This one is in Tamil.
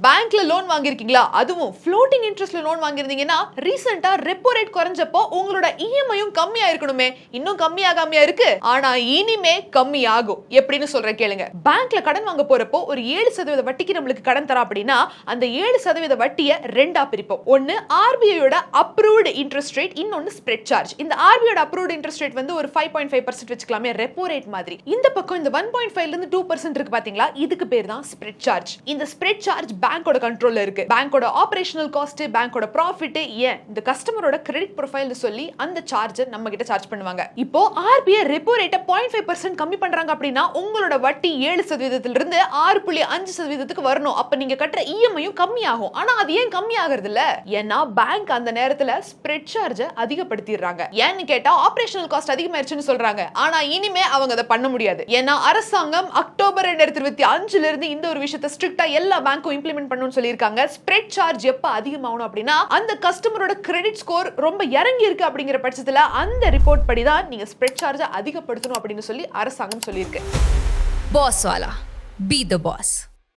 பேங்க்ல லோன் வாங்கிருக்கீங்களா, அதுவும் ஃப்ளோட்டிங் இன்ட்ரெஸ்ட்ல லோன் வாங்கிருந்தீங்கன்னா ரீசெண்டா ரெப்போ ரேட் குறைஞ்சப்போ உங்களோட இஎம்ஐயும் கம்மியா இருக்கணுமே, இன்னும் கம்மியாகாமையா இருக்கு. ஆனா இனிமே கம்மியாகும். எப்படின்னு சொல்றேன் கேளுங்க. பேங்க்ல கடன் வாங்க போறப்போ ஒரு 7% வட்டிக்கு நம்மளுக்கு கடன் தரா அப்படின்னா அந்த 7% வட்டியை ரெண்டா பிரிப்போம். ஒன்னு ஆர்பிஐயோட அப்ரூவ்டு இன்ட்ரெஸ்ட் ரேட், இன்னொன்னு ஸ்ப்ரெட் சார்ஜ். இந்த ஆர்பிஐயோட அப்ரூவ்டு இன்ட்ரெஸ்ட் ரேட் வந்து ஒரு 5.5% வச்சுக்கலாமே, ரெப்போ ரேட் மாதிரி. இந்த பக்கம் இந்த 1.5 ல இருந்து 2% இருக்கு பாத்தீங்களா, இதுக்கு பேர் தான் ஸ்ப்ரெட் சார்ஜ். இந்த ஸ்ப்ரெட் சார்ஜ் பேங்கோட கண்ட்ரோல்ல இருக்கு. பேங்கோட ஆபரேஷனல் காஸ்ட், பேங்கோட ப்ராஃபிட், ஏன் இந்த கஸ்டமரோட கிரெடிட் ப்ரொஃபைல் சொல்லி அந்த சார்ஜ் நம்ம கிட்ட சார்ஜ் பண்ணுவாங்க. இப்போ ஆர்பிஐ ரெப்போ ரேட்டை 0.5% கம்மி பண்றாங்க அப்படின்னா உங்களோட வட்டி 7% இருந்து 6.5% வரணும். அப்ப நீங்க கட்டுற இஎம்ஐயும் கம்மியாகும். ஆனா அது ஏன் கம்மி ஆகிறது இல்ல? ஏன்னா பேங்க் அந்த நேரத்துல ஸ்ப்ரெட் சார்ஜ் அதிகப்படுத்திடுறாங்க. ஏன்னு கேட்டா ஆபரேஷனல் காஸ்ட் அதிகமாயிருச்சுன்னு சொல்றாங்க. ஆனா இனிமே அவங்க அதை பண்ண முடியாது. ஏன்னா அரசாங்கம் அக்டோபர் 2025 இருந்து இந்த ஒரு விஷயத்தை ஸ்ட்ரிக்ட்டா எல்லா பேங்க்கும் இம்ப்ளிமெண்ட் பண்ணணும்னு சொல்லியிருக்காங்க. ஸ்ப்ரெட் சார்ஜ் எப்ப அதிகமாகணும் அப்படின்னா அந்த கஸ்டமரோட கிரெடிட் ஸ்கோர் ரொம்ப இறங்கி இருக்கு அப்படிங்கிற பட்சத்துல அந்த ரிப்போர்ட் படி தான் நீங்க ஸ்ப்ரெட் சார்ஜ் அதிகப்படுத்தணும் அப்படின்னு சொல்லி அரசாங்கம் சொல்லியிருக்கு. Boss wala. Be the boss.